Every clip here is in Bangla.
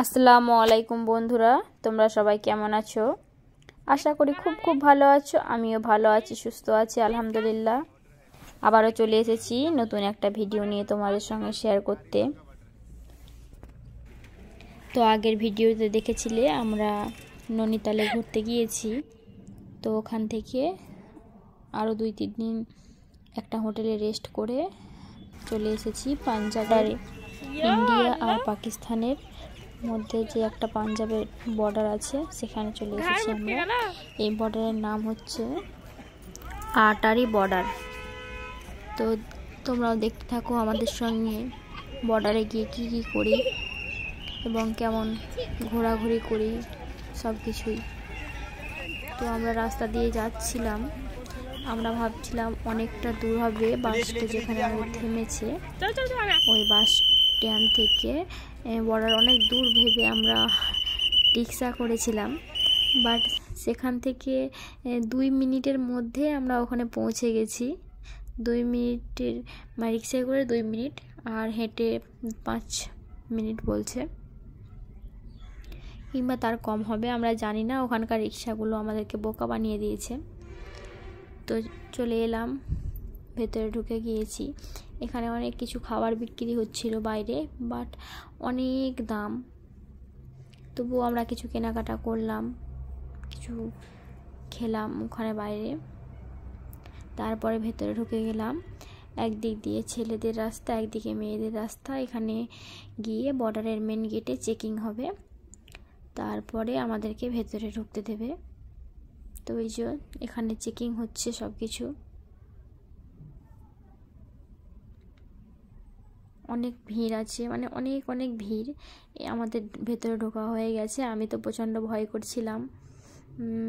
আসসালামু আলাইকুম বন্ধুরা, তোমরা সবাই কেমন আছো? আশা করি খুব ভালো আছো। আমিও ভালো আছি, সুস্থ আছি আলহামদুলিল্লাহ। আবারও চলে এসেছি নতুন একটা ভিডিও নিয়ে তোমাদের সঙ্গে শেয়ার করতে। তো আগের ভিডিওতে দেখেছিলে আমরা নৈনিতালে ঘুরতে গিয়েছি। তো ওখান থেকে আরও 2-3 দিন একটা হোটেলে রেস্ট করে চলে এসেছি পাঞ্জাবের, ইন্ডিয়া আর পাকিস্তানের মধ্যে যে একটা পাঞ্জাবের বর্ডার আছে সেখানে চলে এসেছি আমরা। এই বর্ডারের নাম হচ্ছে আটারি বর্ডার। তো তোমরাও দেখতে থাকো আমাদের সঙ্গে বর্ডারে গিয়ে কী করি এবং কেমন ঘোরাঘুরি করি সব কিছুই। তো আমরা রাস্তা দিয়ে যাচ্ছিলাম, আমরা ভাবছিলাম অনেকটা দূর হবে বাসটা যেখানে আমাদের থেমেছে, ওই বাস স্ট্যান্ড থেকে বর্ডার অনেক দূর ভেবে আমরা রিক্সা করেছিলাম। বাট সেখান থেকে 2 মিনিটের মধ্যে আমরা ওখানে পৌঁছে গেছি। 2 মিনিটের রিক্সায় করে 2 মিনিট, আর হেঁটে 5 মিনিট বলছে, কিংবা তার কম হবে আমরা জানি না। ওখানকার রিক্সাগুলো আমাদেরকে বোকা বানিয়ে দিয়েছে। তো চলে এলাম, ভেতরে ঢুকে গিয়েছি। এখানে অনেক কিছু খাবার বিক্রি হচ্ছিল বাইরে, বাট অনেক দাম। তবুও আমরা কিছু কেনাকাটা করলাম, কিছু খেলাম ওখানে বাইরে। তারপরে ভেতরে ঢুকে গেলাম। একদিক দিয়ে ছেলেদের রাস্তা, একদিকে মেয়েদের রাস্তা। এখানে গিয়ে বর্ডারের মেন গেটে চেকিং হবে, তারপরে আমাদেরকে ভেতরে ঢুকতে দেবে। তো এই যে এখানে চেকিং হচ্ছে সব কিছু। অনেক ভিড় আছে, মানে অনেক ভিড়। আমাদের ভেতরে ঢোকা হয়ে গেছে। আমি তো প্রচণ্ড ভয় করছিলাম,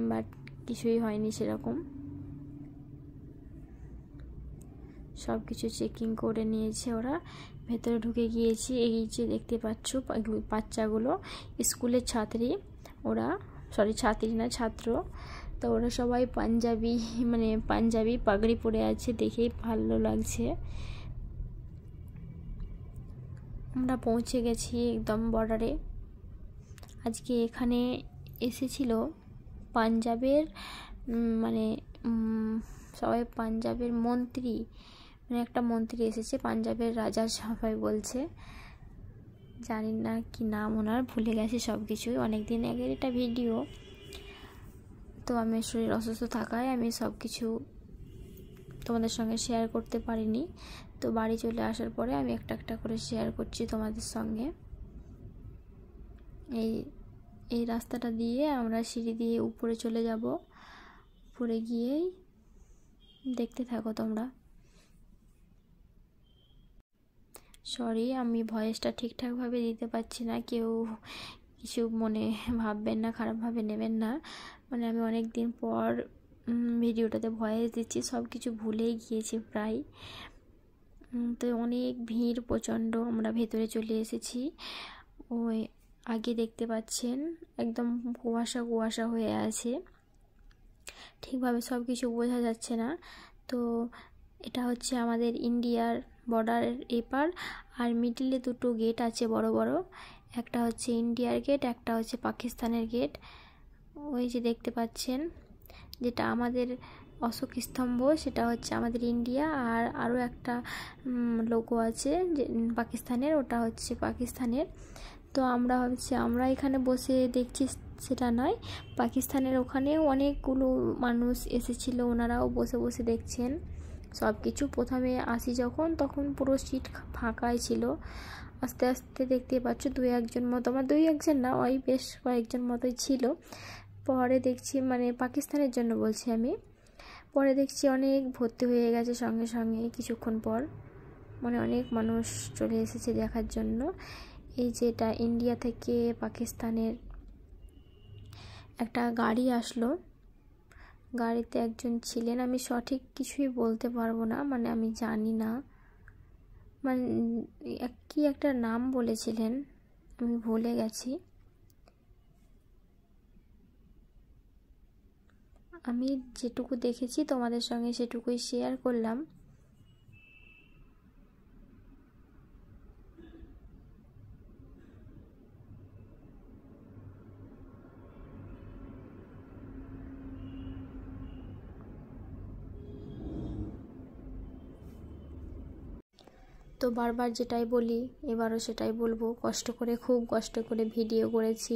বাট কিছুই হয়নি সেরকম। সব কিছু চেকিং করে নিয়েছে ওরা। ভেতরে ঢুকে গিয়েছি। এই যে দেখতে পাচ্ছ বাচ্চাগুলো স্কুলের ছাত্রী, ওরা ছাত্রী না, ছাত্র। তো ওরা সবাই পাঞ্জাবি পাগড়ি পরে আছে, দেখেই ভালো লাগছে। আমরা পৌঁছে গেছি একদম বর্ডারে। আজকে এখানে এসেছিল পাঞ্জাবের সবাই পাঞ্জাবের মন্ত্রী, একটা মন্ত্রী এসেছে, পাঞ্জাবের রাজা সবাই বলছে, জানি না কি নাম ওনার, ভুলে গেছি সব কিছুই। অনেকদিন আগের এটা ভিডিও। তো আমি শরীর অসুস্থ থাকায় আমি সব কিছু তোমাদের সঙ্গে শেয়ার করতে পারিনি। তো বাড়ি চলে আসার পরে আমি একটা একটা করে শেয়ার করছি তোমাদের সঙ্গে। এই রাস্তাটা দিয়ে আমরা সিঁড়ি দিয়ে উপরে চলে যাব। উপরে গিয়েই দেখতে থাকো তোমরা। সরি, আমি ভয়েসটা ঠিকঠাকভাবে দিতে পারছি না, কেউ কিছু মনে ভাববেন না, খারাপভাবে নেবেন না। আমি অনেক দিন পর ভিডিওটাতে ভয়েস দিচ্ছি, সব কিছু ভুলেই গিয়েছি প্রায়। তো অনেক ভিড় প্রচণ্ড। আমরা ভেতরে চলে এসেছি। ওই আগে দেখতে পাচ্ছেন একদম কুয়াশা হয়ে আছে, ঠিকভাবে সব কিছু বোঝা যাচ্ছে না। তো এটা হচ্ছে আমাদের ইন্ডিয়ার বর্ডারের এপার, আর মিডিলে 2টো গেট আছে বড় বড়। একটা হচ্ছে ইন্ডিয়ার গেট, একটা হচ্ছে পাকিস্তানের গেট। ওই যে দেখতে পাচ্ছেন যেটা আমাদের অশোক স্তম্ভ, সেটা হচ্ছে আমাদের ইন্ডিয়া, আর আরও একটা লোগো আছে যে পাকিস্তানের, ওটা হচ্ছে পাকিস্তানের। তো আমরা ভাবছি আমরা এখানে বসে দেখছি, সেটা নয়, পাকিস্তানের ওখানেও অনেকগুলো মানুষ এসেছিল, ওনারাও বসে বসে দেখছেন সব কিছু। প্রথমে আসি যখন, তখন পুরো সিট ফাঁকাই ছিল। আস্তে আস্তে দেখতে পাচ্ছ 2-1 মতো, আমার 2-1 না, ওই বেশ কয়েকজন মতোই ছিল। পরে দেখছি, পাকিস্তানের জন্য বলছি আমি, পরে দেখছি অনেক ভর্তি হয়ে গেছে সঙ্গে সঙ্গে কিছুক্ষণ পর। অনেক মানুষ চলে এসেছে দেখার জন্য। এই যে এটা ইন্ডিয়া থেকে পাকিস্তানের একটা গাড়ি আসলো, গাড়িতে একজন ছিলেন, আমি সঠিক কিছুই বলতে পারবো না, আমি জানি না, কি একটা নাম বলেছিলেন, আমি ভুলে গেছি। আমি যেটুকু দেখেছি তোমাদের সঙ্গে সেটুকুই শেয়ার করলাম। তো বারবার যেটাই বলি এবারও সেটাই বলবো, খুব কষ্ট করে ভিডিও করেছি।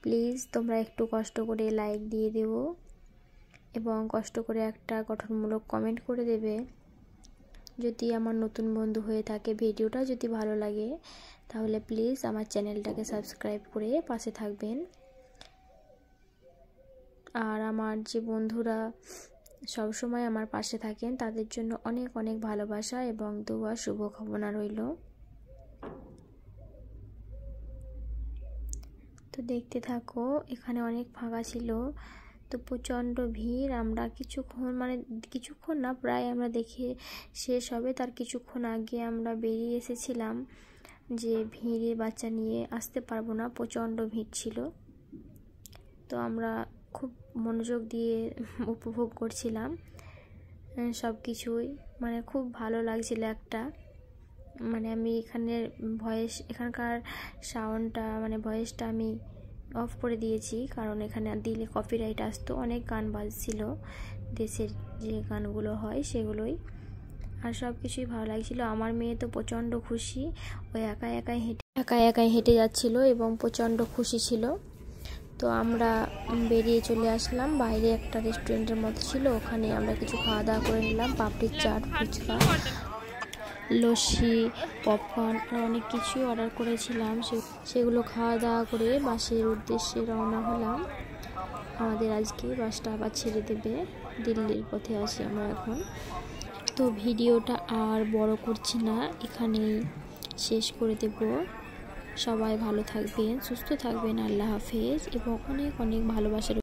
প্লিজ তোমরা একটু কষ্ট করে লাইক দিয়ে দেবো এবং কষ্ট করে একটা গঠনমূলক কমেন্ট করে দেবে। যদি আমার নতুন বন্ধু হয়ে থাকে, ভিডিওটা যদি ভালো লাগে তাহলে প্লিজ আমার চ্যানেলটাকে সাবস্ক্রাইব করে পাশে থাকবেন। আর আমার যে বন্ধুরা সবসময় আমার পাশে থাকেন তাদের জন্য অনেক অনেক ভালোবাসা এবং দোয়া শুভকামনা রইল। তো দেখতে থাকো, এখানে অনেক ফাঁকা ছিল, তো প্রচণ্ড ভিড়। আমরা কিছুক্ষণ না, প্রায় আমরা দেখে শেষ হবে তার কিছুক্ষণ আগে আমরা বেরিয়ে এসেছিলাম যে ভিড়ে বাচ্চা নিয়ে আসতে পারবো না, প্রচণ্ড ভিড় ছিল। তো আমরা খুব মনোযোগ দিয়ে উপভোগ করছিলাম সব কিছুই, খুব ভালো লাগছিল একটা। আমি এখানকার সাউন্ডটা ভয়েসটা আমি অফ করে দিয়েছি, কারণ এখানে দিলে কপিরাইট আসতো। অনেক গান বাজছিল, দেশের যে গানগুলো হয় সেগুলোই, আর সব কিছুই ভালো লাগছিল। আমার মেয়ে তো প্রচণ্ড খুশি, ও একা একাই হেঁটে যাচ্ছিল এবং প্রচণ্ড খুশি ছিল। তো আমরা বেরিয়ে চলে আসলাম, বাইরে একটা রেস্টুরেন্টের মতো ছিল, ওখানে আমরা কিছু খাওয়া দাওয়া করে নিলাম। পাপড়ির চাট, ফুচকা, লস্যি, পপকর্ন আর অনেক কিছুই অর্ডার করেছিলাম। সেগুলো খাওয়া দাওয়া করে বাসের উদ্দেশ্যে রওনা হলাম। আমাদের আজকে বাসটা আবার ছেড়ে দেবে, দিল্লির পথে আছি আমরা এখন। তো ভিডিওটা আর বড় করছি না, এখানেই শেষ করে দেব। সবাই ভালো থাকবেন, সুস্থ থাকবেন, আল্লাহ হাফেজ এবং অনেক অনেক ভালোবাসার